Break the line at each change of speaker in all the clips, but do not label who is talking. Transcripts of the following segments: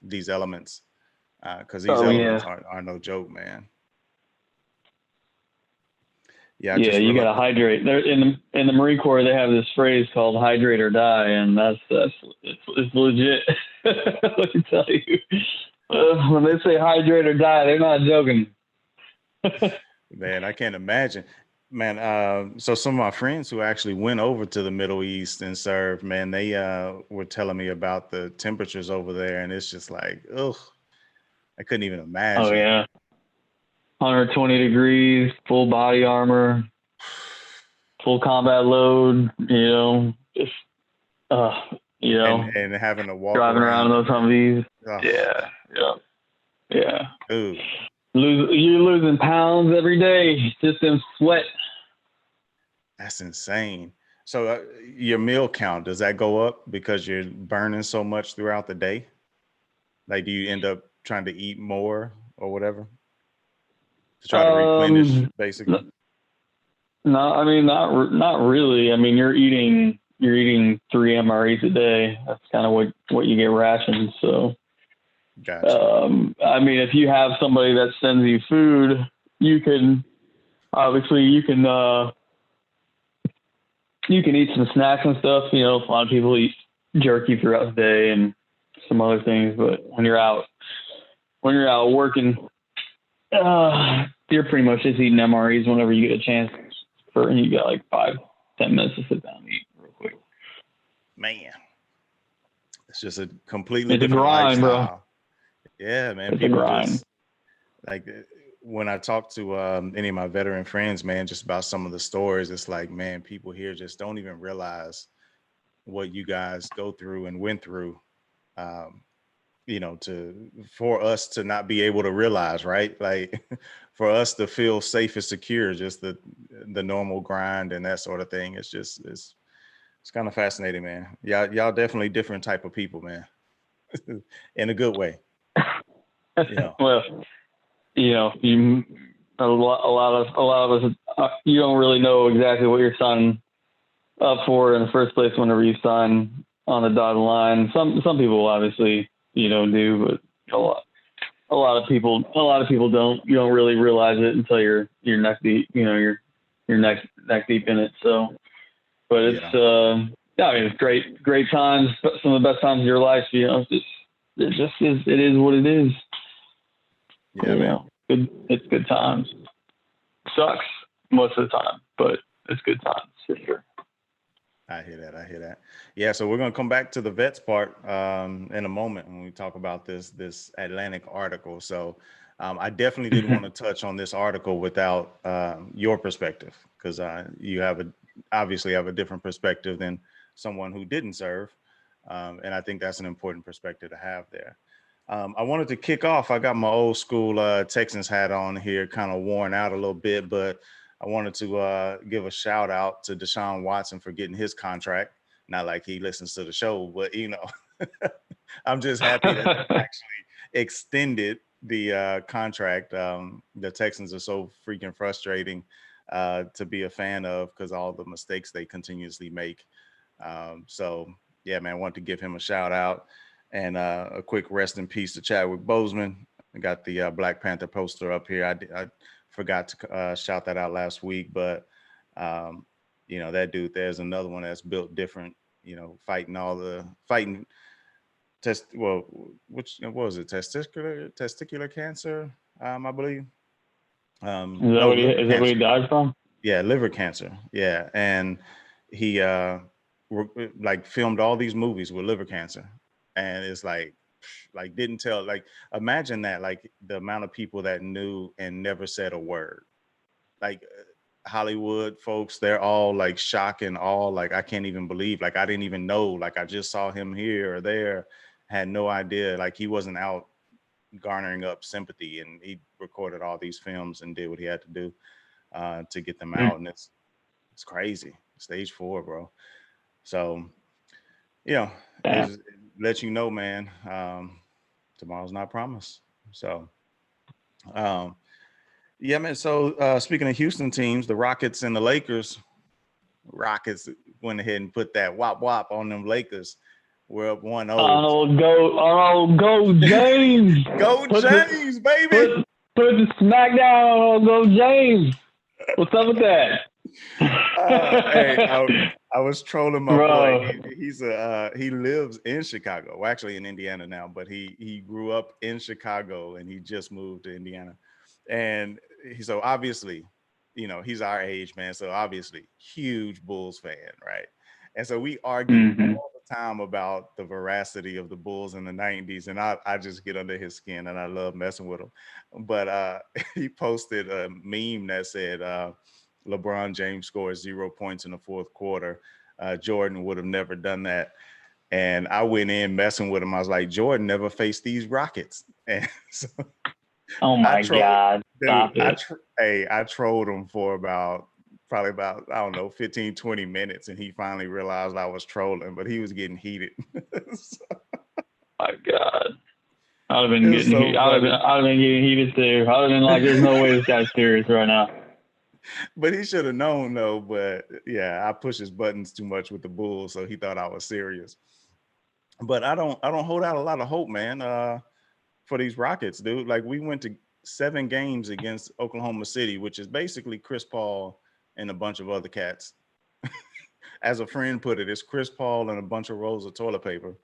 these elements, because these
Oh
elements
yeah,
are no joke, man. Yeah, I
yeah.
just
You
realized.
gotta hydrate. There in the Marine Corps, they have this phrase called "hydrate or die," and it's legit. Let me tell you, when they say "hydrate or die," they're not joking.
Man, I can't imagine. Man, so some of my friends who actually went over to the Middle East and served, man, they were telling me about the temperatures over there, and it's just like, ugh, I couldn't even
Oh
imagine.
yeah, 120 degrees, full body armor, full combat load. Just uh, you
And
know,
and having to walk
driving around in
around
those
in that.
Humvees.
Oh,
Yeah, yeah, yeah.
dude,
You're losing pounds every day just in sweat.
that's insane. So your meal count, does that go up because you're burning so much throughout the day? Like, do you end up trying to eat more or whatever to try to replenish,
Um,
basically?
no, I mean not really. I mean you're eating 3 MREs a day. That's kind of what you get rations. So
Gotcha.
I mean if you have somebody that sends you food, you can obviously you can eat some snacks and stuff. A lot of people eat jerky throughout the day and some other things, but when you're out working, you're pretty much just eating MREs whenever you get a chance. And you got like 5-10 minutes to sit down and eat real quick.
Man, it's just a completely
It's a
different
grind, bro.
lifestyle. Yeah, man.
It's a
People
grind.
just like when I talk to any of my veteran friends, man, just about some of the stories, it's like, man, people here just don't even realize what you guys go through and went through. Um, to for us to not be able to realize, right? Like for us to feel safe and secure, just the normal grind and that sort of thing. It's kind of fascinating, man. Y'all definitely different type of people, man, in a good way. You know.
Well, you a lot of us, you don't really know exactly what you're signing up for in the first place whenever you sign on the dotted line. Some people obviously do, but a lot of people don't. You don't really realize it until you're neck deep. You're neck deep in it. So, but it's
Yeah.
yeah, I mean it's great times, some of the best times of your life. It just is. It is what it is.
Yeah, man.
It's good times. Sucks most of the time, but it's good times for sure.
I hear that. I hear that. Yeah. So we're gonna come back to the vets part in a moment when we talk about this Atlantic article. So I definitely didn't want to touch on this article without your perspective because you obviously have a different perspective than someone who didn't serve, and I think that's an important perspective to have there. I wanted to kick off. I got my old school Texans hat on here, kind of worn out a little bit, but I wanted to give a shout out to Deshaun Watson for getting his contract. Not like he listens to the show, but I'm just happy that they actually extended the contract. The Texans are so freaking frustrating to be a fan of because all the mistakes they continuously make. So yeah, man, I want to give him a shout out and a quick rest in peace to Chadwick Boseman. I got the Black Panther poster up here. I forgot to shout that out last week, but that dude. There's another one that's built different. Fighting test. Well, which what was it? Testicular cancer, I believe. No, liver
Is that what he
cancer.
died from?
Yeah, liver cancer. Yeah, and he like filmed all these movies with liver cancer, and it's like didn't tell. Like imagine that, like the amount of people that knew and never said a word. Like Hollywood folks, they're all like shocked and all like I can't even believe. Like I didn't even know. Like I just saw him here or there, had no idea. Like he wasn't out garnering up sympathy, and he recorded all these films and did what he had to do to get them out, and it's crazy. Stage 4, bro. So you know,
Yeah.
it lets you know, man. Tomorrow's not promised. So um, yeah, man. So speaking of Houston teams, the Rockets and the Lakers. Rockets went ahead and put that wop wop on them Lakers. We're up 1-0.
Go James.
Go James, baby.
Put the smack down on Go James. What's up with that?
Hey, I was trolling my
Bro.
boy. He lives in Chicago. Well, actually in Indiana now, but he grew up in Chicago and he just moved to Indiana. And so obviously, he's our age, man. So obviously, huge Bulls fan, right? And so we argue all the time about the veracity of the Bulls in the 90s. And I just get under his skin and I love messing with him. But he posted a meme that said, LeBron James scores 0 points in the fourth quarter. Jordan would have never done that. And I went in messing with him. I was like, Jordan never faced these Rockets. And so
oh my God. Stop
it. I trolled him for probably about, I don't know, 15, 20 minutes. And he finally realized I was trolling, but he was getting heated.
So, my God. I'd have been getting heated too. I'd have been like, there's no way this guy's serious right now.
But he should have known though. But yeah, I push his buttons too much with the Bulls, so he thought I was serious. But I don't hold out a lot of hope, man, for these Rockets, dude. Like we went to 7 games against Oklahoma City, which is basically Chris Paul and a bunch of other cats. As a friend put it, it's Chris Paul and a bunch of rolls of toilet paper.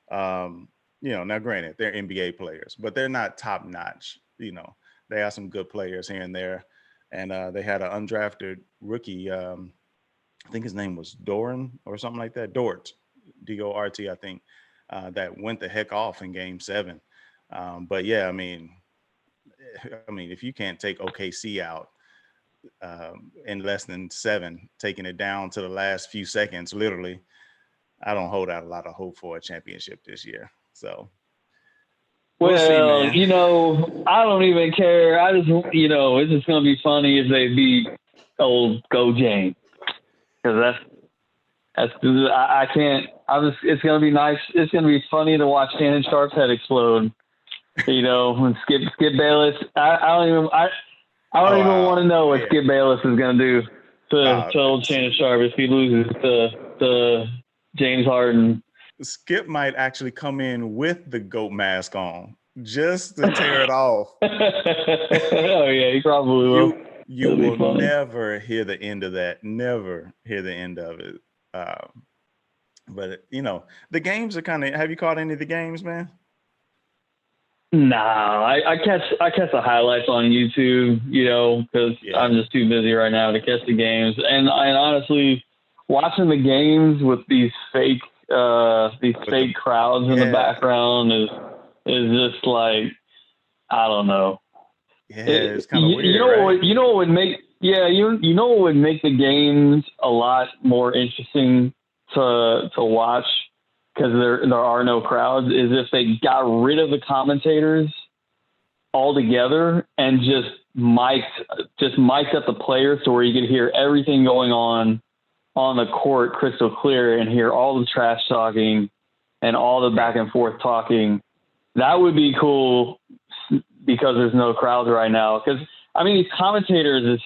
Now granted, they're NBA players, but they're not top notch. They have some good players here and there. And they had an undrafted rookie. I think his name was Doran or something like that. Dort, D-O-R-T, I think, that went the heck off in Game 7. But yeah, I mean, if you can't take OKC out in less than 7, taking it down to the last few seconds, literally, I don't hold out a lot of hope for a championship this year. So.
Well, see, I don't even care. I just, it's just going to be funny if they beat old Go James. Because I can't, it's going to be nice. It's going to be funny to watch Shannon Sharp's head explode, when Skip Bayless. I don't even want to know what Skip Bayless is going to do to old Shannon Sharp if he loses to James Harden.
Skip might actually come in with the GOAT mask on just to tear it off.
Oh yeah, he probably will.
You will never hear the end of that. Never hear the end of it. But the games are kind of. Have you caught any of the games, man?
No, I catch the highlights on YouTube. Because I'm just too busy right now to catch the games. And honestly, watching the games with these fake crowds in the background is just like, I don't know.
Yeah, it's kind of weird.
You know what would make what would make the games a lot more interesting to watch, because there are no crowds, is if they got rid of the commentators altogether and just mic'd up the players to where you could hear everything going on the court crystal clear and hear all the trash talking and all the back and forth talking. That would be cool, because there's no crowds right now. Because these commentators, it's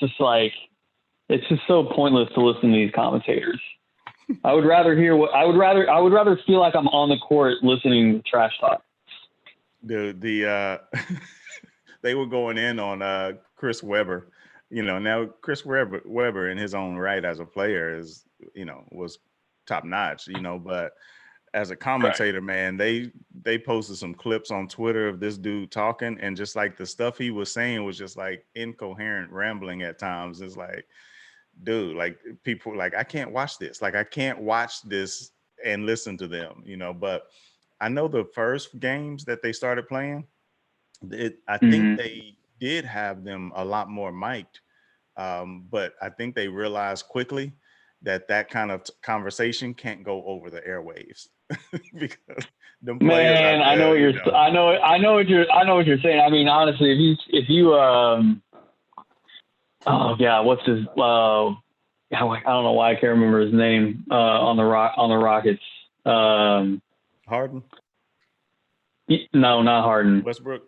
just so pointless to listen to these commentators. I would rather feel like I'm on the court listening to trash talk.
The they were going in on Chris Webber. Now Chris Webber in his own right as a player is, was top notch, but as a commentator, man, they posted some clips on Twitter of this dude talking, and just like the stuff he was saying was just like incoherent rambling at times. It's like, dude, like people like, I can't watch this. Like I can't watch this and listen to them, but I know the first games that they started playing, I think they did have them a lot more mic'd. But I think they realized quickly that kind of conversation can't go over the airwaves. Because them players,
man, I know what you're saying. Honestly, if you oh yeah, what's his I don't know why I can't remember his name on the Rockets.
Harden?
No, not Harden.
Westbrook.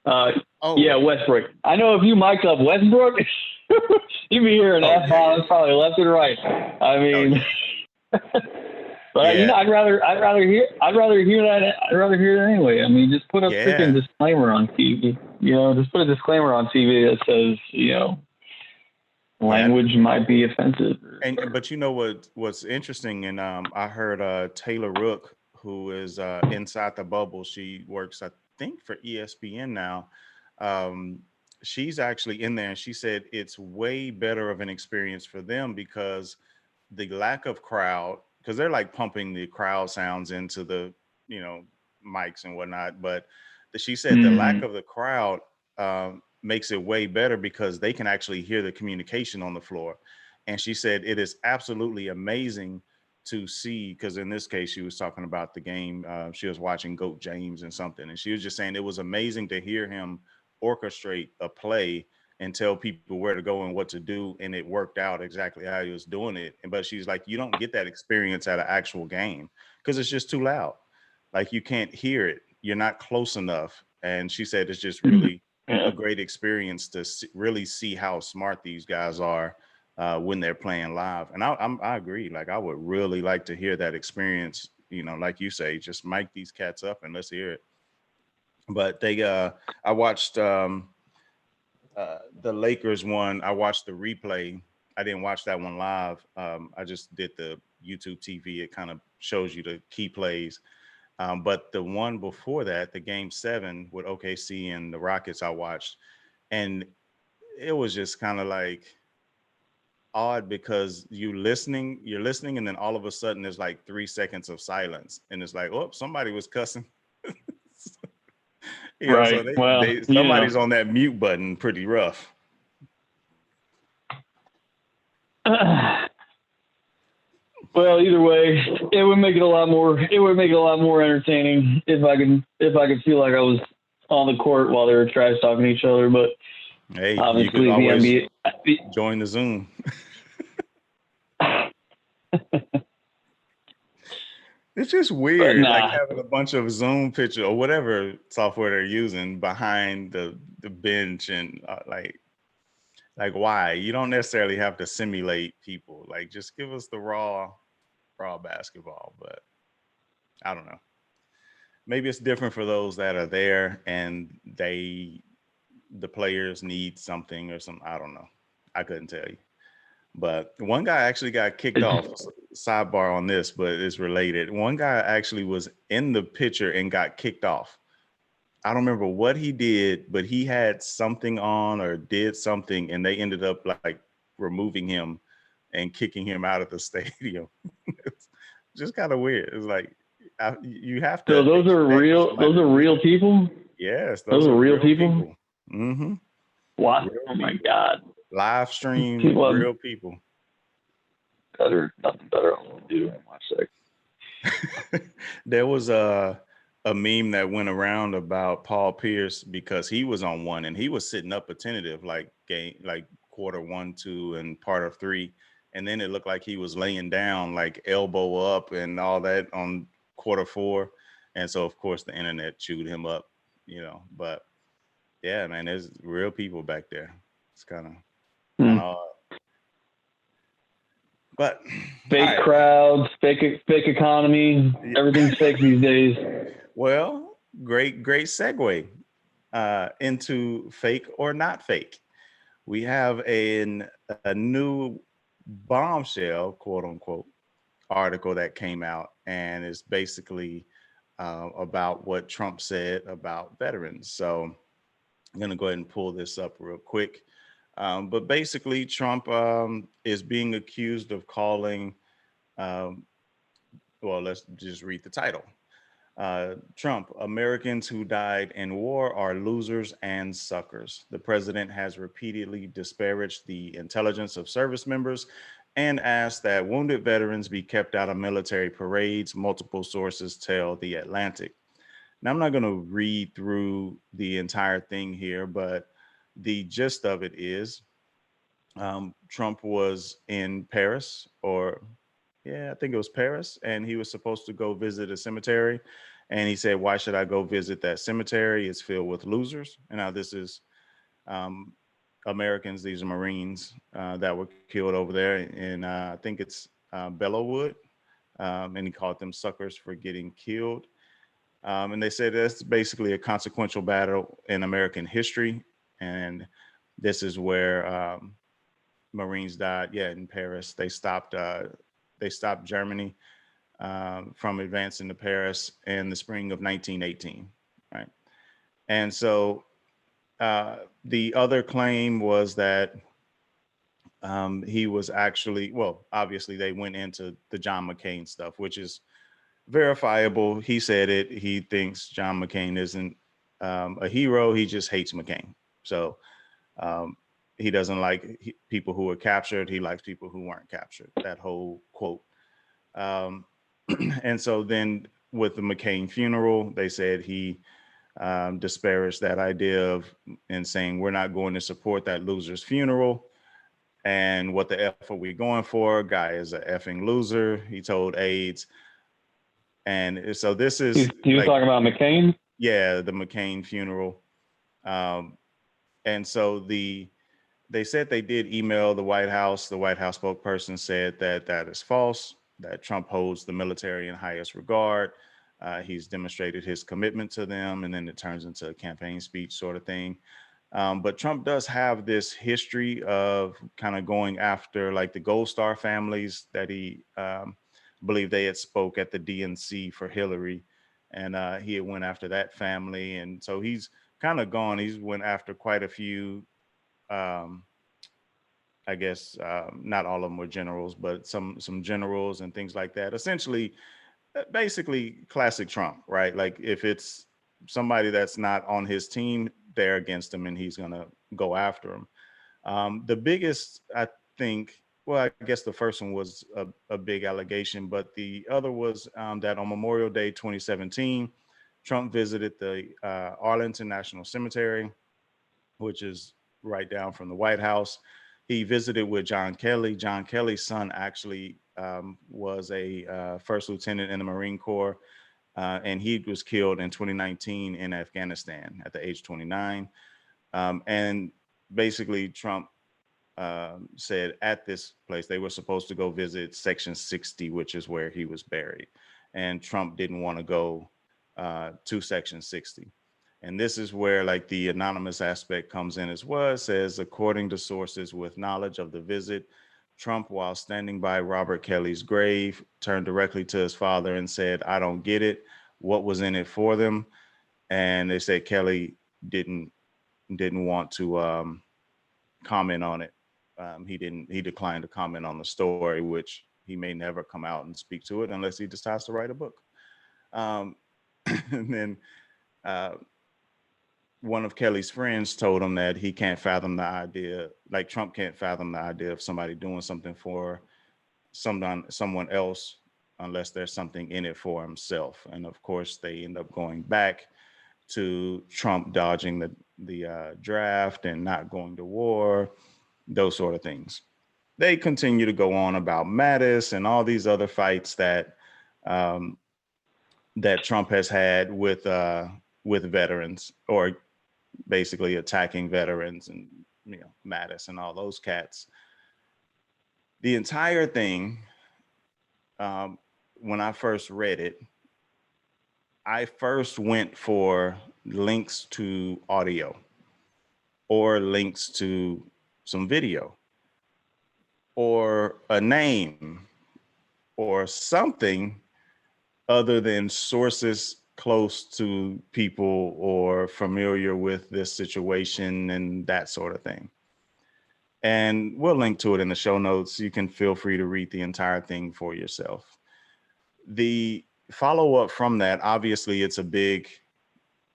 Yeah, Westbrook. I know if you mic'd up Westbrook, you'd be hearing F-bombs probably left and right. But
Yeah,
I'd rather hear that anyway. I mean, just put a freaking
yeah.
disclaimer on TV. Just put a disclaimer on TV that says,
Yeah,
language might be offensive.
and but you know what's interesting, and I heard Taylor Rook, who is inside the bubble. She works, I think, for ESPN now. Um, she's actually in there, and she said it's way better of an experience for them because the lack of crowd, because they're like pumping the crowd sounds into the you know mics and whatnot, but she said the lack
Mm,
of the crowd makes it way better because they can actually hear the communication on the floor. And she said it is absolutely amazing to see, because in this case she was talking about the game, she was watching Goat James and something, and she was just saying it was amazing to hear him orchestrate a play and tell people where to go and what to do, and it worked out exactly how he was doing it. And but she's like, you don't get that experience at an actual game because it's just too loud. Like you can't hear it, you're not close enough. And she said it's just really a
yeah.
great experience to really see how smart these guys are when they're playing live. And I agree. Like I would really like to hear that experience. Like you say, just mic these cats up and let's hear it. But I watched the Lakers one. I watched the replay. I didn't watch that one live. I just did the YouTube TV. It kind of shows you the key plays. But the one before that, the game 7 with OKC and the Rockets, I watched, and it was just kind of like odd because you're listening, and then all of a sudden there's like 3 seconds of silence, and it's like, oh, somebody was cussing. So
Right. Well,
they somebody's on that mute button pretty rough.
well, either way, it would make it a lot more. It would make it a lot more entertaining if I could feel like I was on the court while they were trash talking to each other. But
Hey, you could
obviously, the
always
NBA.
join the Zoom. It's just
But
weird, like
nah,
having a bunch of Zoom picture or whatever software they're using behind the bench, and like why? You don't necessarily have to simulate people. Like just give us the raw basketball. But I don't know. Maybe it's different for those that are there and the players need something or something. I don't know. I couldn't tell you. But one guy actually got kicked off. Sidebar on this, but it's related. One guy actually was in the picture and got kicked off. I don't remember what he did, but he had something on or did something, and they ended up like removing him and kicking him out of the stadium. It's just kind of weird. It's like you have
so
to expect
those
somebody
are
to do
real
that.
people.
Yes,
Those
those
are
are
real
real
people.
people. Mm-hmm.
What?
Real
Oh my
people.
god.
Live stream,
People have
real people.
nothing better to do than watch that.
There was a meme that went around about Paul Pierce because he was on one and he was sitting up attentive like quarter 1, 2, and part of 3, and then it looked like he was laying down like elbow up and all that on quarter 4, and so of course the internet chewed him up. But yeah, man, there's real people back there. It's kind
Hmm.
of odd, but all
Fake
right.
crowds, fake economy. Everything's fake these days.
Well, great segue into fake or not fake. We have a new bombshell, quote unquote, article that came out, and it's basically about what Trump said about veterans. So I'm going to go ahead and pull this up real quick. But basically, Trump is being accused of calling, um, well, let's just read the title. Trump, Americans who died in war are losers and suckers. The president has repeatedly disparaged the intelligence of service members and asked that wounded veterans be kept out of military parades, multiple sources tell The Atlantic. Now, I'm not going to read through the entire thing here, but the gist of it is Trump was in Paris, or yeah, I think it was Paris, and he was supposed to go visit a cemetery. And he said, "Why should I go visit that cemetery? It's filled with losers." And now this is um, Americans; these are Marines that were killed over there, and I think it's Bellowood. and he called them suckers for getting killed. And they said that's basically a consequential battle in American history. And this is where Marines died. Yeah, in Paris, they stopped Germany from advancing to Paris in the spring of 1918. Right, and so the other claim was that he was actually, well, obviously they went into the John McCain stuff, which is verifiable. He said it. He thinks John McCain isn't a hero. He just hates McCain. So um, he doesn't like people who were captured. He likes people who weren't captured. That whole quote. Um, and so then with the McCain funeral, they said he disparaged that idea of and saying we're not going to support that loser's funeral. And what the F are we going for? Guy is a effing loser. He told AIDS. And so this is
He was
like,
talking about McCain.
yeah, the McCain funeral. Um, and so they said they did email the White House. The White House spokesperson said that that is false, that Trump holds the military in highest regard. He's demonstrated his commitment to them, and then it turns into a campaign speech sort of thing. But Trump does have this history of kind of going after like the Gold Star families that he believed they had spoke at the DNC for Hillary, and he had went after that family, and so he's kind of gone. He's went after quite a few. Um, I guess not all of them were generals, but some generals and things like that. Essentially, basically classic Trump, right? Like if it's somebody that's not on his team, they're against him, and he's gonna go after him. The biggest, I think, well, I guess the first one was a big allegation, but the other was that on Memorial Day 2017, Trump visited the Arlington National Cemetery, which is right down from the White House. He visited with John Kelly. John Kelly's son actually was a first lieutenant in the Marine Corps, and he was killed in 2019 in Afghanistan at the age 29. And basically, Trump said at this place they were supposed to go visit Section 60, which is where he was buried. And Trump didn't want to go to Section 60. And this is where like the anonymous aspect comes in as well. It says, according to sources with knowledge of the visit, Trump, while standing by Robert Kelly's grave, turned directly to his father and said, I don't get it. What was in it for them? And they said Kelly didn't want to comment on it. He declined to comment on the story, which he may never come out and speak to it unless he decides to write a book. Um, and then uh, one of Kelly's friends told him that he can't fathom the idea, like Trump can't fathom the idea of somebody doing something for someone else unless there's something in it for himself. And of course, they end up going back to Trump dodging the draft and not going to war, those sort of things. They continue to go on about Mattis and all these other fights um, that Trump has had with veterans, or basically attacking veterans, and Mattis and all those cats. The entire thing, um, when I first read it, I first went for links to audio or links to some video or a name or something other than sources close to people or familiar with this situation and that sort of thing. And we'll link to it in the show notes. You can feel free to read the entire thing for yourself. The follow up from that, obviously, it's a big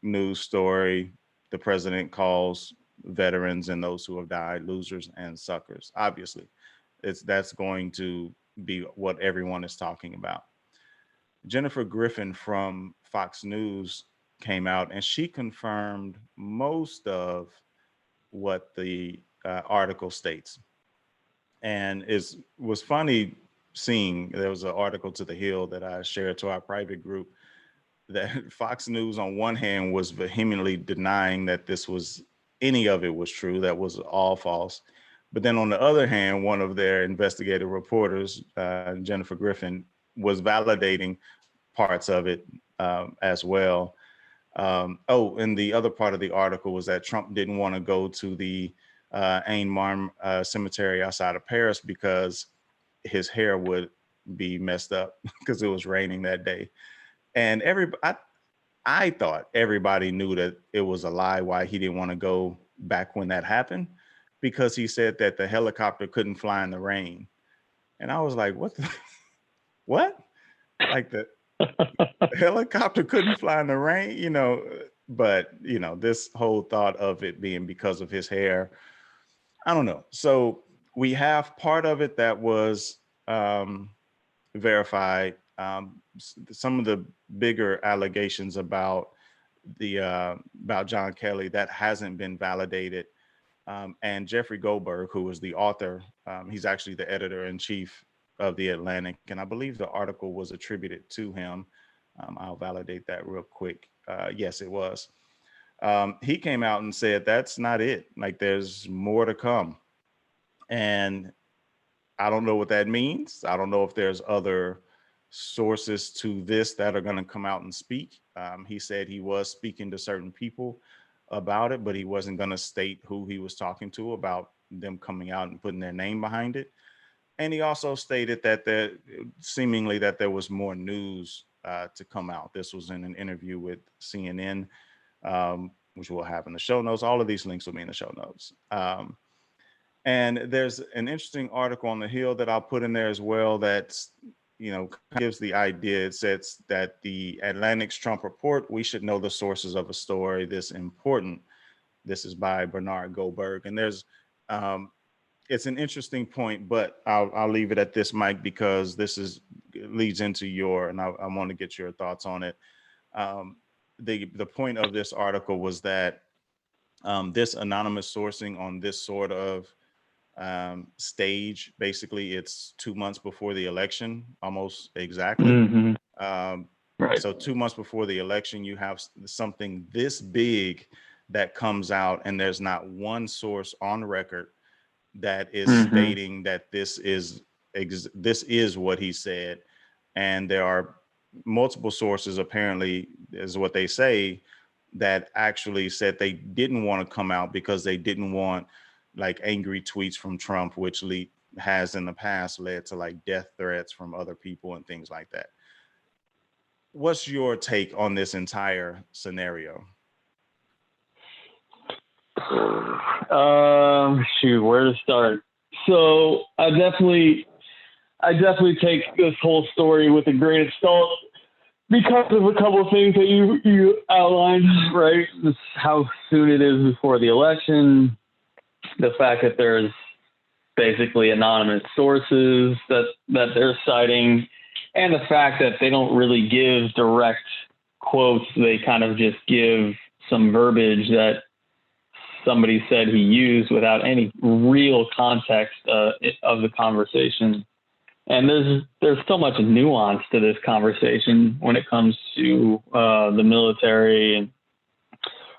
news story. The president calls veterans and those who have died losers and suckers. Obviously, that's going to be what everyone is talking about. Jennifer Griffin from Fox News came out and she confirmed most of what the article states. And it was funny seeing there was an article to the Hill that I shared to our private group that Fox News on one hand was vehemently denying that this was any of it was true, that was all false. But then on the other hand, one of their investigative reporters, Jennifer Griffin, was validating parts of it as well. And the other part of the article was that Trump didn't want to go to the Ain Marne cemetery outside of Paris because his hair would be messed up because it was raining that day. And I thought everybody knew that it was a lie why he didn't want to go back when that happened, because he said that the helicopter couldn't fly in the rain. And I was like, what? Like the helicopter couldn't fly in the rain, but this whole thought of it being because of his hair, I don't know. So we have part of it that was verified. Some of the bigger allegations about John Kelly, that hasn't been validated. And Jeffrey Goldberg, who was the author, he's actually the editor-in-chief of The Atlantic, and I believe the article was attributed to him. I'll validate that real quick. Yes, it was. He came out and said that's not it. Like, there's more to come. And I don't know what that means. I don't know if there's other sources to this that are going to come out and speak. He said he was speaking to certain people about it, but he wasn't going to state who he was talking to about them coming out and putting their name behind it. And he also stated that there was more news to come out. This was in an interview with CNN, which we'll have in the show notes. All of these links will be in the show notes. And there's an interesting article on the Hill that I'll put in there as well that's, gives the idea. It says that the Atlantic's Trump report, we should know the sources of a story this important. This is by Bernard Goldberg. And there's, it's an interesting point, but I'll leave it at this, Mike, because leads into and I want to get your thoughts on it. The point of this article was that this anonymous sourcing on this sort of stage, basically it's 2 months before the election, almost exactly.
Mm-hmm. Right.
So 2 months before the election, you have something this big that comes out, and there's not one source on record that is stating that this is what he said. And there are multiple sources, apparently, is what they say, that actually said they didn't want to come out because they didn't want like angry tweets from Trump, which has in the past led to like death threats from other people and things like that. What's your take on this entire scenario?
Where to start? So I definitely take this whole story with a grain of salt because of a couple of things that you outlined, right? How soon it is before the election, the fact that there's basically anonymous sources that they're citing, and the fact that they don't really give direct quotes. They kind of just give some verbiage that somebody said he used without any real context of the conversation. And there's so much nuance to this conversation when it comes to the military and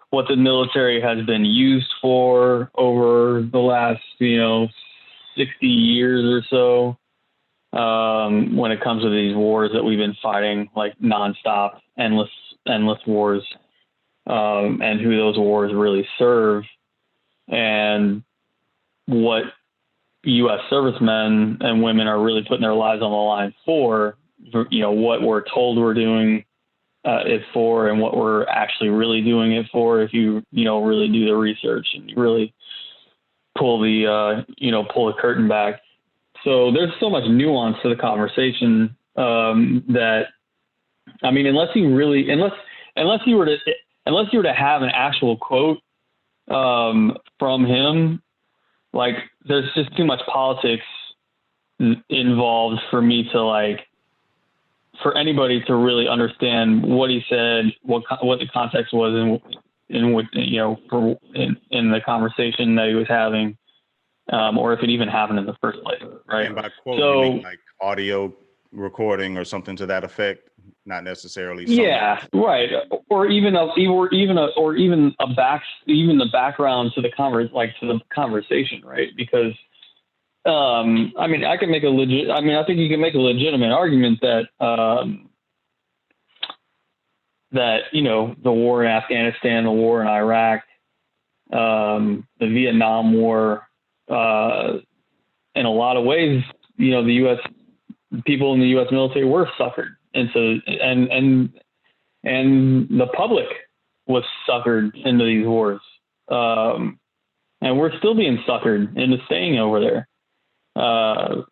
what the military has been used for over the last, 60 years or so. When it comes to these wars that we've been fighting, like nonstop, endless wars, and who those wars really serve, and what U.S. servicemen and women are really putting their lives on the line for, what we're told we're doing it for, and what we're actually really doing it for. If you, really do the research and you really pull the curtain back. So there's so much nuance to the conversation that, I mean, unless you were to have an actual quote from him, like, there's just too much politics involved for me to for anybody to really understand what he said, what the context was, in what in the conversation that he was having, or if it even happened in the first place, right?
And by quote, you mean like audio recording or something to that effect, not necessarily.
Yeah, right. Or even the background to the conversation, right? Because I mean, I think you can make a legitimate argument that, the war in Afghanistan, the war in Iraq, the Vietnam War, in a lot of ways, the U.S. people in the U.S. military were suckered. And so, and the public was suckered into these wars. And we're still being suckered into staying over there. I'm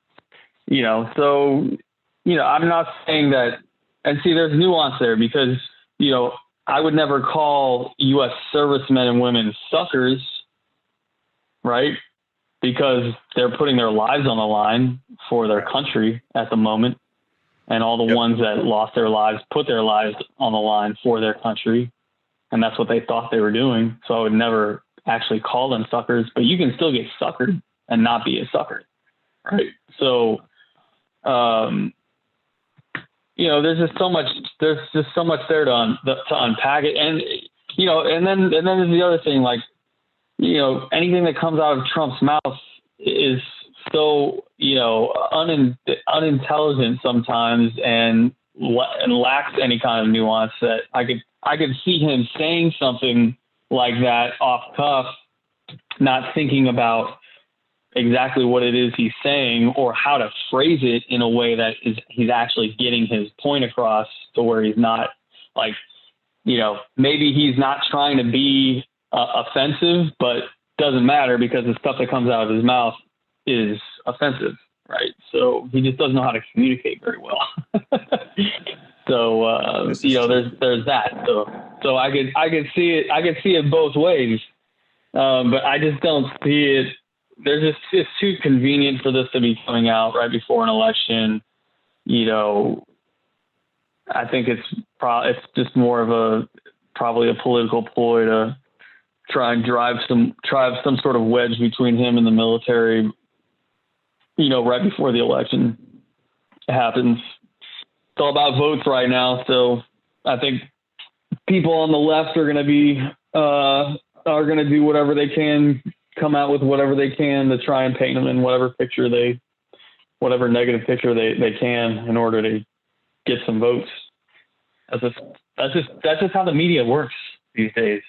not saying that, and see, there's nuance there because, I would never call U.S. servicemen and women suckers, right? Because they're putting their lives on the line for their country at the moment. And all the ones that lost their lives put their lives on the line for their country. And that's what they thought they were doing. So I would never actually call them suckers, but you can still get suckered and not be a sucker. Right. So, there's just so much there to unpack it. And, and then there's the other thing, like, anything that comes out of Trump's mouth is so, unintelligent sometimes and lacks any kind of nuance that I could see him saying something like that off cuff, not thinking about exactly what it is he's saying or how to phrase it in a way that he's actually getting his point across to where he's not like, maybe he's not trying to be offensive, but doesn't matter because the stuff that comes out of his mouth is offensive, right? So he just doesn't know how to communicate very well. So there's that. So I could see it both ways, but I just don't see it. It's too convenient for this to be coming out right before an election. I think it's just more of probably a political ploy to try and drive some sort of wedge between him and the military, right before the election happens. It's all about votes right now. So I think people on the left are going to do whatever they can, come out with whatever they can to try and paint them in whatever negative picture they can in order to get some votes. That's just how the media works these days.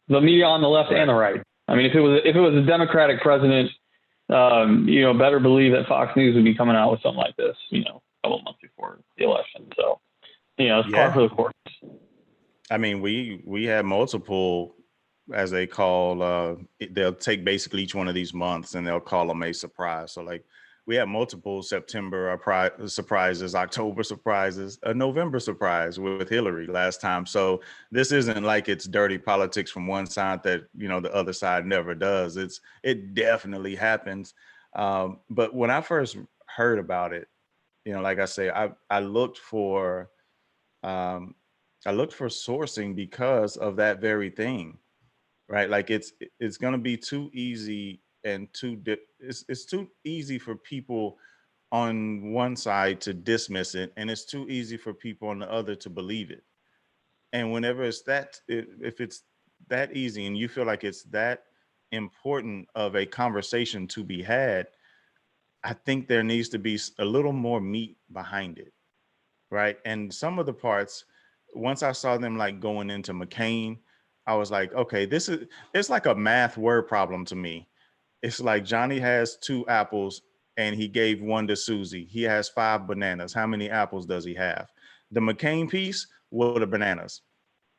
The media on the left and the right. I mean, if it was a Democratic president, better believe that Fox News would be coming out with something like this, a couple months before the election. So, it's par for the course.
I mean, we had multiple, as they call, they'll take basically each one of these months and they'll call them a surprise. So like we had multiple September surprises, October surprises, a November surprise with Hillary last time. So this isn't like it's dirty politics from one side that, the other side never does. It definitely happens. But when I first heard about it, like I say, I looked for sourcing because of that very thing, right? Like it's going to be too easy and it's too easy for people on one side to dismiss it, and it's too easy for people on the other to believe it. And whenever if it's that easy and you feel like it's that important of a conversation to be had, I think there needs to be a little more meat behind it, right? And some of the parts, once I saw them like going into McCain, I was like, okay, it's like a math word problem to me. It's like Johnny has 2 apples and he gave 1 to Susie. He has 5 bananas. How many apples does he have? The McCain piece were the bananas.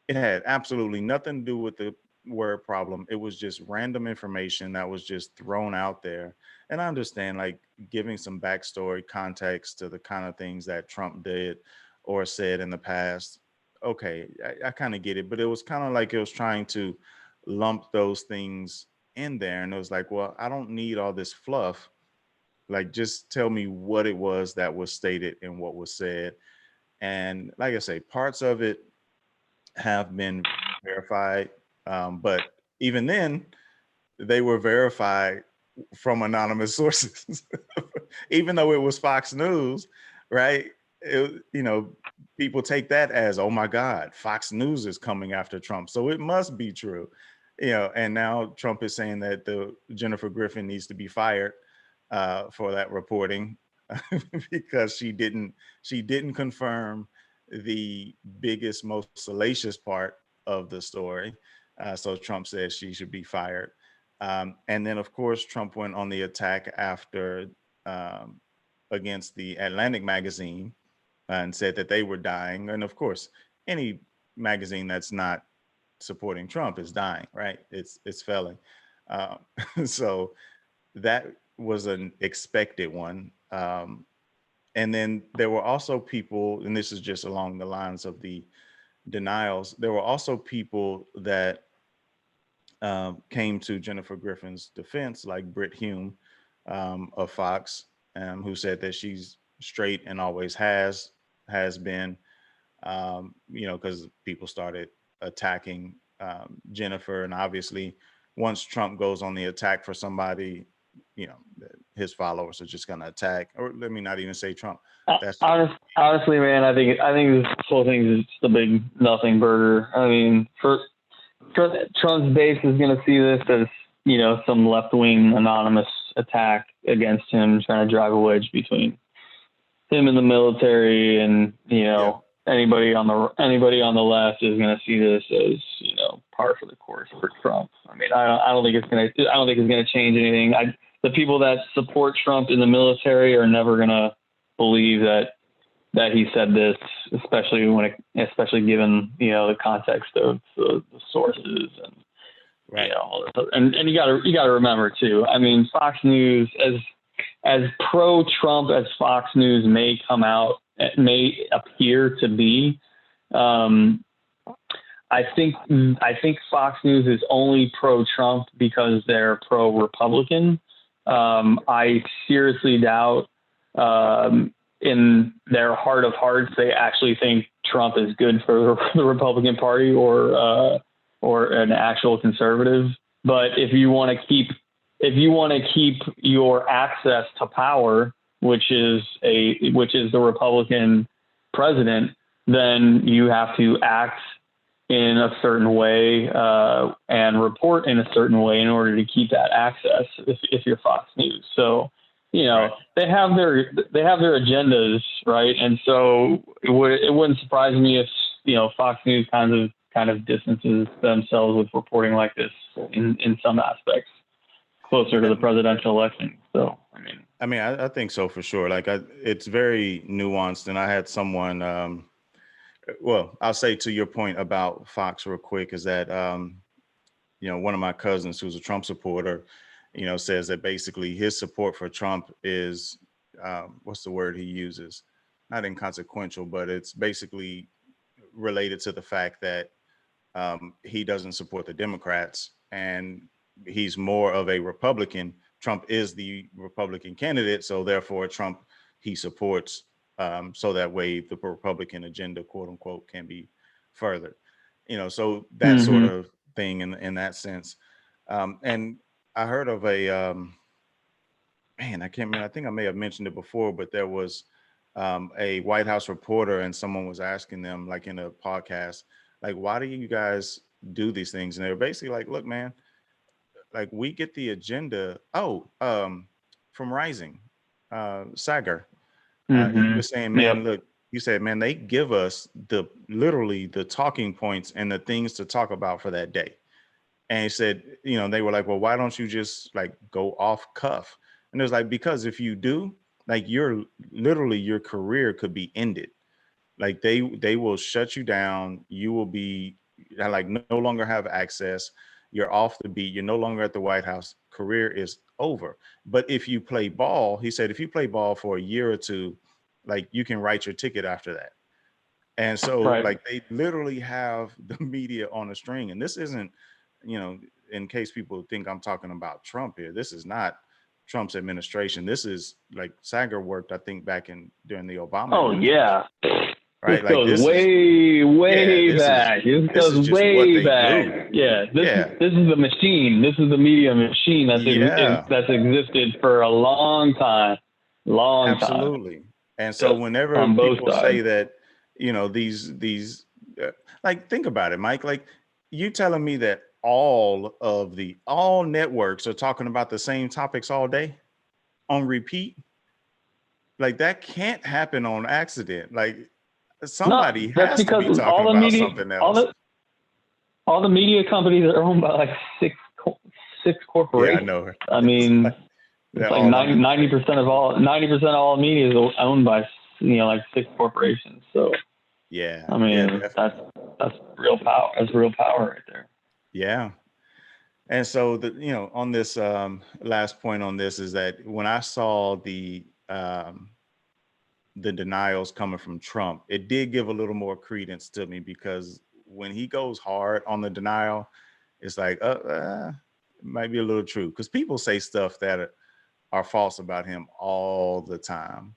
It had absolutely nothing to do with the word problem. It was just random information that was just thrown out there. And I understand like giving some backstory context to the kind of things that Trump did or said in the past. Okay, I kind of get it, but it was kind of like it was trying to lump those things in there. And it was like, well, I don't need all this fluff. Like, just tell me what it was that was stated and what was said. And like I say, parts of it have been verified. But even then, they were verified from anonymous sources, even though it was Fox News, right? People take that as, oh my God, Fox News is coming after Trump, so it must be true. And now Trump is saying that the Jennifer Griffin needs to be fired. for that reporting because she didn't confirm the biggest, most salacious part of the story. So Trump says she should be fired. And then, of course, Trump went on the attack after um, against the Atlantic magazine and said that they were dying. And of course, any magazine that's not supporting Trump is dying, right? It's failing. Uh, so that was an expected one. And then there were also people, and this is just along the lines of the denials, there were also people that came to Jennifer Griffin's defense, like Britt Hume of Fox, who said that she's straight and always has been, because people started attacking Jennifer, and obviously, once Trump goes on the attack for somebody, you know, his followers are just going to attack. Or let me not even say Trump. That's
Honestly, man, I think this whole thing is just a big nothing burger. I mean, Trump's base is going to see this as, some left-wing anonymous attack against him, trying to drive a wedge between him and the military, and anybody on the left is going to see this as par for the course for Trump. I mean, I don't think it's going to change anything. The people that support Trump in the military are never going to believe that he said this, especially especially given the context of the sources and
right.
All this. And you gotta remember too. I mean, Fox News, as pro-Trump as Fox News may appear to be, I think Fox News is only pro-Trump because they're pro-Republican. I seriously doubt, in their heart of hearts, they actually think Trump is good for the Republican Party or an actual conservative. But if you want to keep your access to power, which is the Republican president, then you have to act in a certain way and report in a certain way in order to keep that access if you're Fox News. So,
right.
they have their agendas, right? And so it wouldn't surprise me if, Fox News kind of distances themselves with reporting like this in some aspects closer to the presidential election. So,
I think so for sure. Like it's very nuanced. And I had someone, I'll say to your point about Fox real quick is that, one of my cousins who's a Trump supporter, says that basically his support for Trump is, what's the word he uses? Not inconsequential, but it's basically related to the fact that he doesn't support the Democrats and he's more of a Republican. Trump is the Republican candidate. So therefore Trump, he supports so that way the Republican agenda, quote unquote, can be furthered, so that sort of thing in that sense. And I heard of a, I can't remember, I think I may have mentioned it before, but there was a White House reporter and someone was asking them like in a podcast, like, why do you guys do these things? And they were basically like, look, man, like we get the agenda. From Rising, Sagar, he was saying, man,
Yep.
look, you said, man, they give us literally the talking points and the things to talk about for that day. And he said, they were like, well, why don't you just like go off cuff? And it was like, because if you do, like your career could be ended. Like they will shut you down. You will be like no longer have access. You're off the beat. You're no longer at the White House. Career is over. But if you play ball, he said, if you play ball for a year or two, like you can write your ticket after that. And so
Right.
like they literally have the media on a string. And this isn't, in case people think I'm talking about Trump here, this is not Trump's administration. This is like Sager worked, I think, during the Obama
Oh
administration.
yeah.
Right.
This
Like
goes
this is,
way
this is,
back. This
this is
goes
just what
way
they do.
back. Yeah.
Yeah.
This is the machine. This is the media machine
Yeah,
that's existed for a long time. Long time.
absolutely. And so
Yep.
whenever
On both
people
sides.
say that, these, like, think about it, Mike, like you telling me that all networks are talking about the same topics all day. on repeat, like that can't happen on accident. Like
No,
somebody
that's
has to
because
be talking about something else.
all the media companies are owned by like six
Yeah, I
corporations.
know.
I mean,
They're
it's like
all under.
90% of all media is owned by, like 6 corporations. So,
Yeah,
I
yeah,
mean,
definitely.
that's real power. That's real power right there.
Yeah. And so on this last point on this is that when I saw the denials coming from Trump, it did give a little more credence to me, because when he goes hard on the denial, it's like, it might be a little true, because people say stuff that are false about him all the time.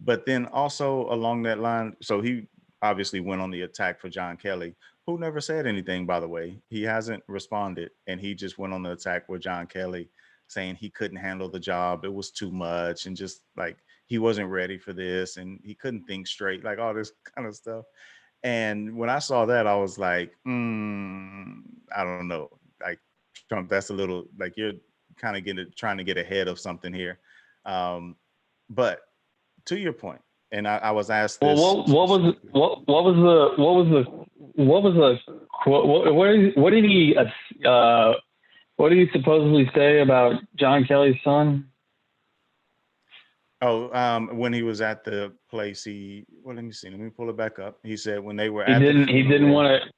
But then also along that line, so he obviously went on the attack for John Kelly, who never said anything, by the way. He hasn't responded, and he just went on the attack with John Kelly, saying he couldn't handle the job. It was too much, and just like he wasn't ready for this, and he couldn't think straight, like all this kind of stuff. And when I saw that, I was like, I don't know. Like Trump, that's a little like you're kind of trying to get ahead of something here. But to your point, and I was asked
Well,
this.
What did he supposedly say about John Kelly's son?
When he was at the place, let me see. Let me pull it back up. He said when they were
He
at the
didn't.
funeral.
He didn't want to.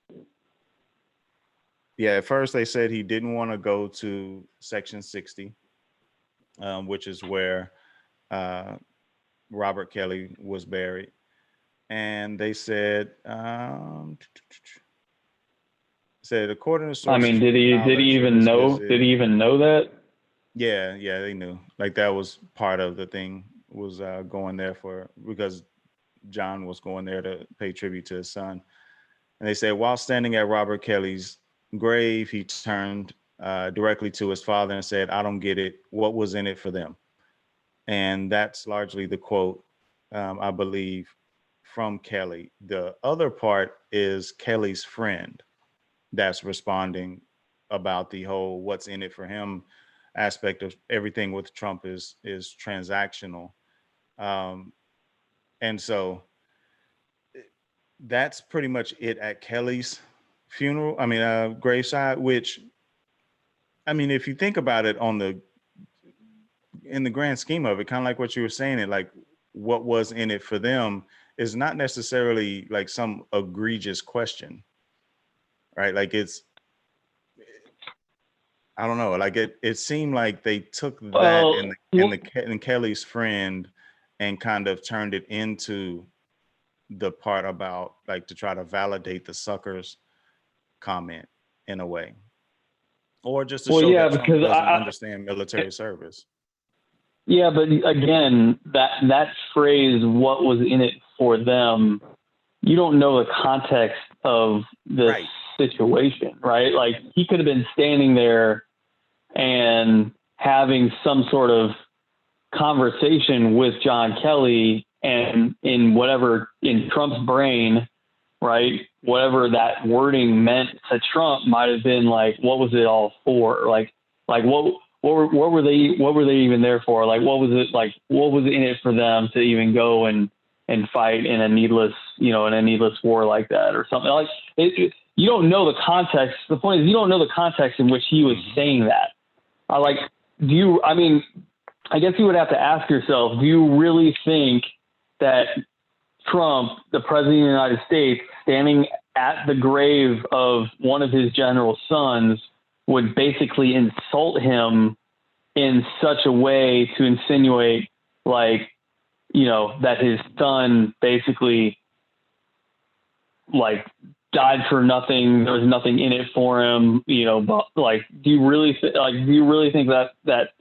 Yeah, at first they said he didn't want to go to Section 60, which is where Robert Kelly was buried. And they said, according to
I
sources
mean,
with
did he
knowledge of
even
his
know?
visit.
Did he even know that?
Yeah, they knew. Like that was part of the thing, was going there because John was going there to pay tribute to his son. And they said, while standing at Robert Kelly's grave, he turned directly to his father and said, "I don't get it. What was in it for them?" And that's largely the quote, I believe, from Kelly. The other part is Kelly's friend that's responding about the whole what's in it for him aspect of everything with Trump is transactional. Um, and so that's pretty much it at Kelly's funeral. I mean, graveside, which, I mean, if you think about it in the grand scheme of it, kind of like what you were saying, it like what was in it for them is not necessarily like some egregious question, right? Like I don't know, like it seemed like they took that and Kelly's friend and kind of turned it into the part about like to try to validate the suckers comment in a way, or just to show that Trump
because
doesn't understand military service.
Yeah, but again, that phrase, "what was in it for them," you don't know the context of this situation, right? Like he could have been standing there and having some sort of conversation with John Kelly, and in Trump's brain, right, whatever that wording meant to Trump might have been like, what was it all for? Like what were they even there for? Like, what was it like? What was in it for them to even go and fight in a needless war like that or something? Like you don't know the context. The point is you don't know the context in which he was saying that. I guess you would have to ask yourself, do you really think that Trump, the president of the United States, standing at the grave of one of his general sons, would basically insult him in such a way to insinuate that his son basically died for nothing. There was nothing in it for him, but do you really think that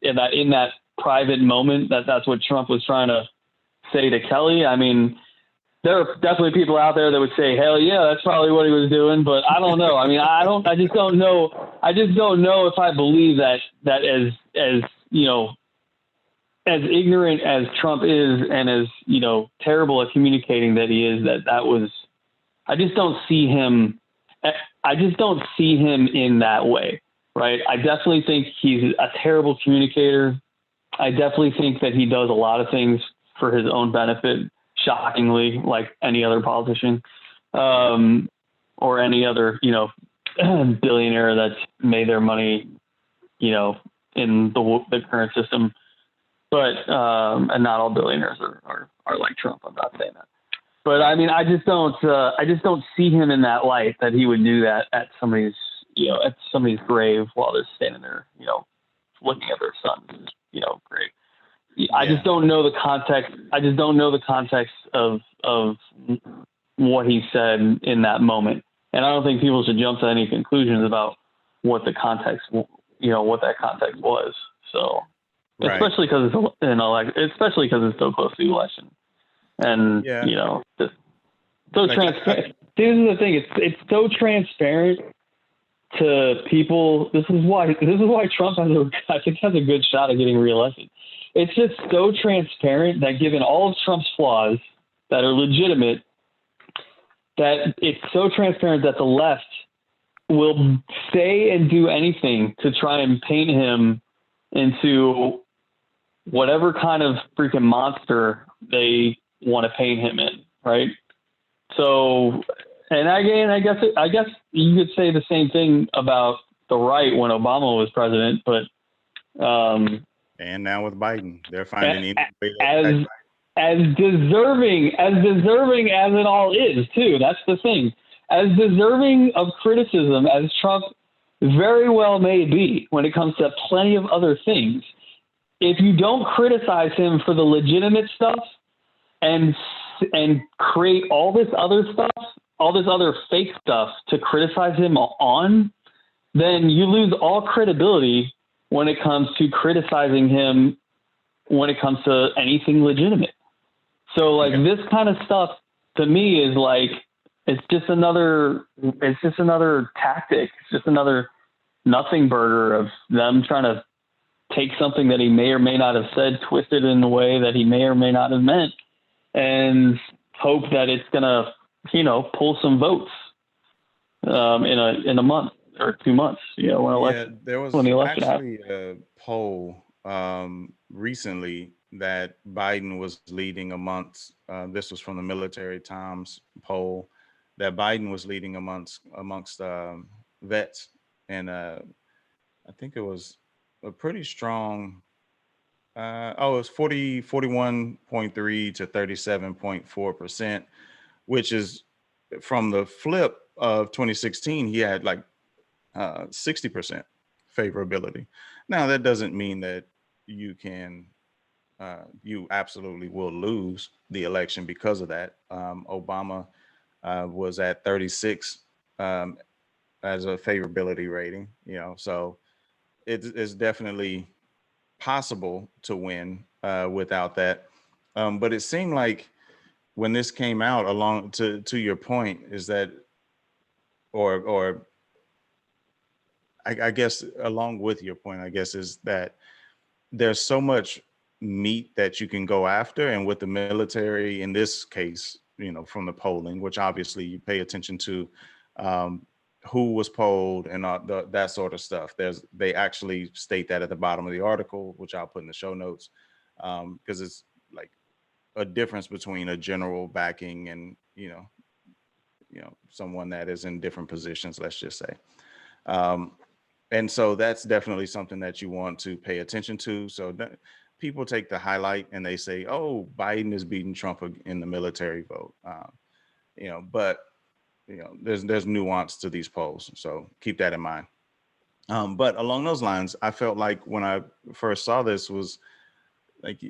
in that private moment that's what Trump was trying to say to Kelly? I mean, there are definitely people out there that would say, hell yeah, that's probably what he was doing. But I don't know. I mean, I just don't know if I believe that as ignorant as Trump is and as, terrible at communicating that he is, that was, I just don't see him in that way. Right. I definitely think he's a terrible communicator. I definitely think that he does a lot of things for his own benefit, shockingly, like any other politician, or any other, billionaire that's made their money, in the current system. But, and not all billionaires are like Trump. I'm not saying that. But I mean, I just don't see him in that light that he would do that at somebody's grave while they're standing there, looking at their son's, grave. I just don't know the context. I just don't know the context of what he said in that moment. And I don't think people should jump to any conclusions about what the context, what that context was. So,
Right.
especially because it's an election, especially because it's so close to the election. And, just so transparent. This is the thing. It's so transparent to people. This is why Trump has a good shot at getting reelected. It's just so transparent that given all of Trump's flaws that are legitimate, that it's so transparent that the left will say and do anything to try and paint him into whatever kind of freaking monster they want to paint him in, right? So, and again, I guess you could say the same thing about the right when Obama was president, but
and now with Biden, they're finding
as deserving as it all is too. That's the thing. As deserving of criticism as Trump very well may be when it comes to plenty of other things, if you don't criticize him for the legitimate stuff and create all this other stuff, all this other fake stuff to criticize him on, then you lose all credibility when it comes to criticizing him when it comes to anything legitimate. So like this kind of stuff to me is like, it's just another tactic. It's just another nothing burger of them trying to take something that he may or may not have said, twist it in a way that he may or may not have meant, and hope that it's going to, pull some votes in a month or 2 months,
there was
when the election
actually a poll recently that Biden was leading amongst, this was from the Military Times poll, that Biden was leading amongst vets. And I think it was a pretty strong, it was 41.3 to 37.4%, which is from the flip of 2016, he had like 60% favorability. Now, that doesn't mean that you absolutely will lose the election because of that. Obama was at 36 as a favorability rating, so it's definitely possible to win without that. But it seemed like when this came out, along to your point, is that, or I guess along with your point, I guess, is that there's so much meat that you can go after. And with the military, in this case, from the polling, which obviously you pay attention to, who was polled and that sort of stuff. They actually state that at the bottom of the article, which I'll put in the show notes, because it's like a difference between a general backing and, someone that is in different positions, let's just say. And so that's definitely something that you want to pay attention to. So people take the highlight and they say, oh, Biden is beating Trump in the military vote. But there's nuance to these polls. So keep that in mind. But along those lines, I felt like when I first saw this was like,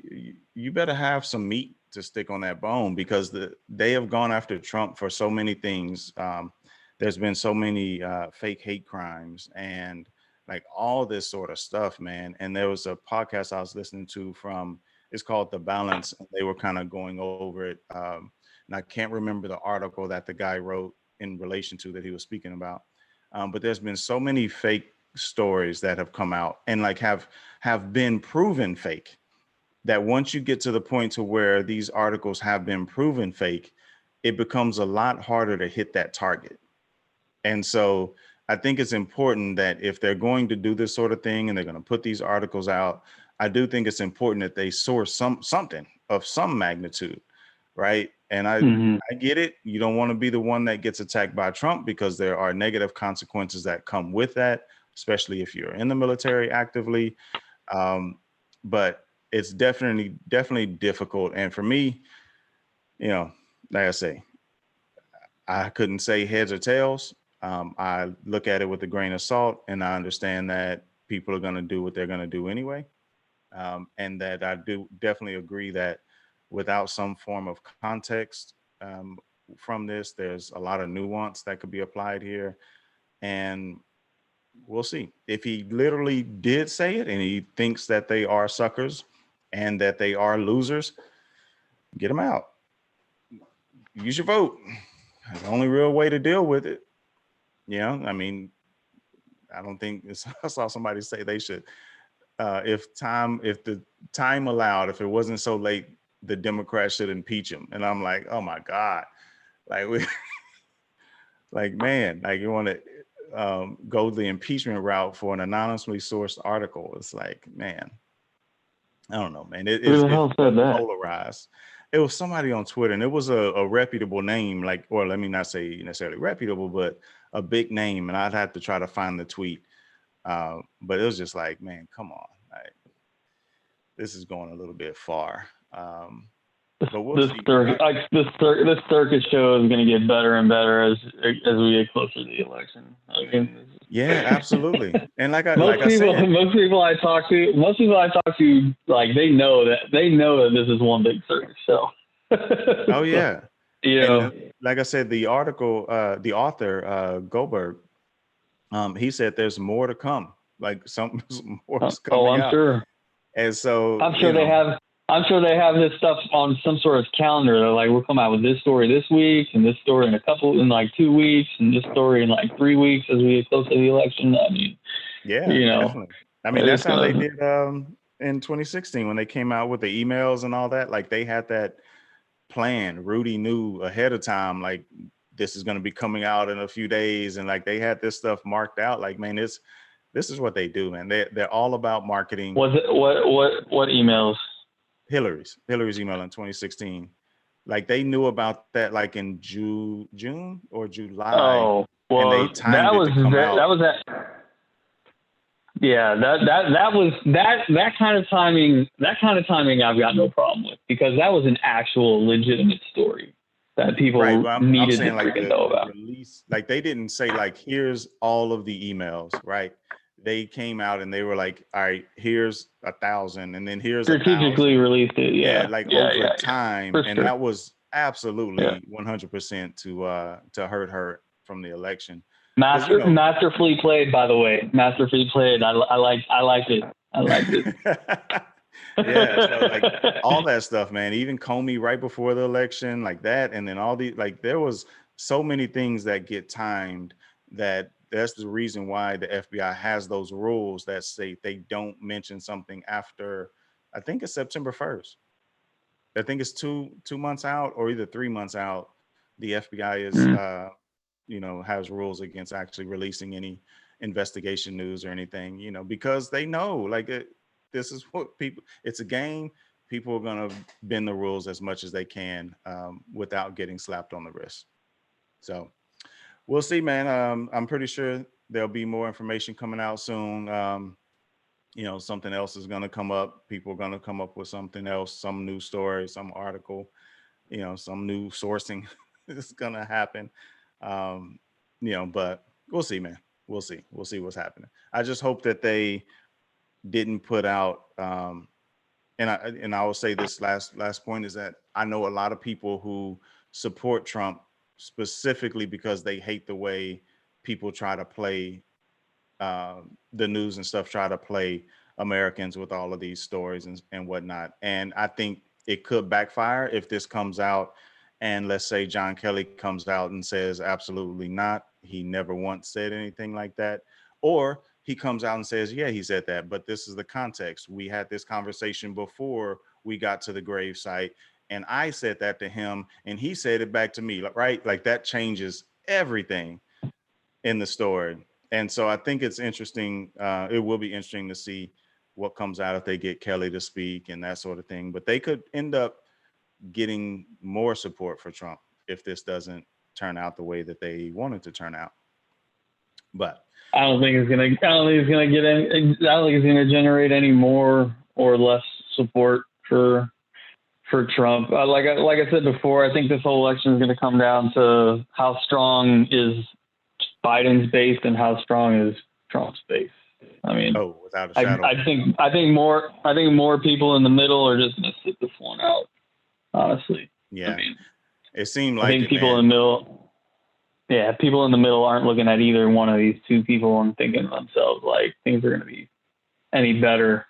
you better have some meat to stick on that bone, because they have gone after Trump for so many things. There's been so many fake hate crimes and like all this sort of stuff, man. And there was a podcast I was listening to it's called The Balance. And they were kind of going over it. And I can't remember the article that the guy wrote in relation to that he was speaking about. But there's been so many fake stories that have come out and like have been proven fake, that once you get to the point to where these articles have been proven fake, it becomes a lot harder to hit that target. And so I think it's important that if they're going to do this sort of thing and they're going to put these articles out, I do think it's important that they source something of some magnitude, right? And
Mm-hmm.
I get it. You don't want to be the one that gets attacked by Trump, because there are negative consequences that come with that, especially if you're in the military actively. Um, but it's definitely difficult. And for me, you know, like I say, I couldn't say heads or tails. I look at it with a grain of salt, and I understand that people are going to do what they're going to do anyway. And that I do definitely agree that without some form of context from this, there's a lot of nuance that could be applied here. And we'll see. If he literally did say it and he thinks that they are suckers and that they are losers, get them out. Use your vote. It's the only real way to deal with it. I mean, I don't think I saw somebody say they should, if the time allowed, if it wasn't so late, the Democrats should impeach him. And I'm like, oh my God, like we, like man, like you want to go the impeachment route for an anonymously sourced article. It's like, man, I don't know, man.
Who the
It's
hell said that?
polarized. It was somebody on Twitter, and it was a reputable name, like, or let me not say necessarily reputable, but a big name. And I'd have to try to find the tweet. But it was just like, man, come on. Like, this is going a little bit far. But we'll see.
This circus show is going to get better and better as we get closer to the election.
Yeah, absolutely. And like I said,
most people I talk to, like they know that this is one big circus show.
oh yeah.
You know,
And like I said, the article, the author, Goldberg, he said there's more to come. Like some more is coming
I'm
out.
sure.
And so
I'm sure they have. I'm sure they have this stuff on some sort of calendar. They're like, we'll come out with this story this week, and this story in like 2 weeks, and this story in like 3 weeks as we get close to the election. I mean,
yeah, definitely. I mean, that's how they did in 2016 when they came out with the emails and all that. Like they had that plan. Rudy knew ahead of time, like this is going to be coming out in a few days, and like they had this stuff marked out. Like, man, this is what they do, man. They're all about marketing.
Was it what emails?
Hillary's email in 2016. Like they knew about that like in June or July.
Oh, well,
and they timed it to come out.
That was that. Yeah, that kind of timing. That kind of timing, I've got no problem with, because that was an actual legitimate story that people needed to freaking know about.
Release, like they didn't say like, here's all of the emails, right? They came out and they were like, all right, here's 1,000, and then here's
strategically
1,000.
released it. Yeah,
over time, and
sure.
that was absolutely 100% to hurt her from the election.
Masterfully played, by the way. Masterfully played. I liked it.
Yeah, so like all that stuff, man. Even Comey right before the election, like that, and then all the like, there was so many things that get timed. That's the reason why the FBI has those rules that say they don't mention something after, I think it's September 1st. I think it's two months out or either 3 months out. The FBI is has rules against actually releasing any investigation news or anything, because they know like this is what people, it's a game. People are going to bend the rules as much as they can without getting slapped on the wrist. So we'll see, man. I'm pretty sure there'll be more information coming out soon. Something else is going to come up. People are going to come up with something else, some new story, some article, some new sourcing is going to happen. But we'll see, man. We'll see what's happening. I just hope that they didn't put out, and I will say this last point is that I know a lot of people who support Trump specifically because they hate the way people try to play the news and stuff, try to play Americans with all of these stories and whatnot. And I think it could backfire if this comes out and let's say John Kelly comes out and says absolutely not. He never once said anything like that. Or he comes out and says, yeah, he said that, but this is the context. We had this conversation before we got to the grave site, and I said that to him and he said it back to me, right? Like that changes everything in the story. And so I think it's interesting. It will be interesting to see what comes out if they get Kelly to speak and that sort of thing. But they could end up getting more support for Trump if this doesn't turn out the way that they want it to turn out. But
I don't think it's gonna. I don't think it's gonna get any. I don't think it's gonna generate any more or less support for Trump. Like I said before, I think this whole election is going to come down to how strong is Biden's base and how strong is Trump's base. I mean,
oh, without a shadow.
I think more people in the middle are just going to sit this one out. Honestly,
Yeah,
I mean,
it seemed
I
like
think
it,
people
man.
in the middle, yeah, people in the middle aren't looking at either one of these two people and thinking to themselves like things are going to be any better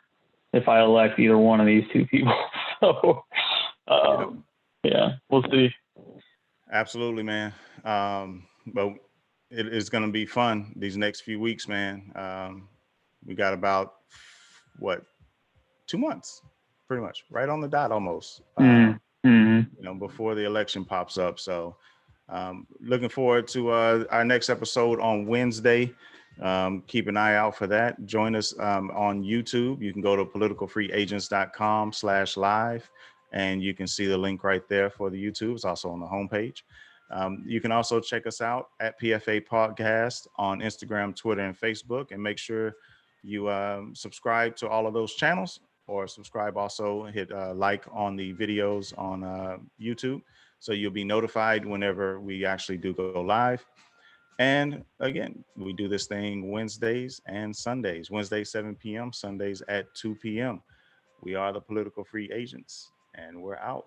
if I elect either one of these two people. So, yeah, we'll see.
Absolutely, man. But it is going to be fun these next few weeks, man. We got about what 2 months, pretty much, right on the dot, almost. Before the election pops up. So, looking forward to our next episode on Wednesday. Keep an eye out for that. Join us on YouTube. You can go to politicalfreeagents.com/live, and you can see the link right there for the YouTube. It's also on the homepage. You can also check us out at PFA Podcast on Instagram, Twitter, and Facebook, and make sure you subscribe to all of those channels, or subscribe also, hit like on the videos on YouTube, so you'll be notified whenever we actually do go live. And again, we do this thing Wednesdays and Sundays. Wednesdays 7 p.m., Sundays at 2 p.m. We are the Political Free Agents, and we're out.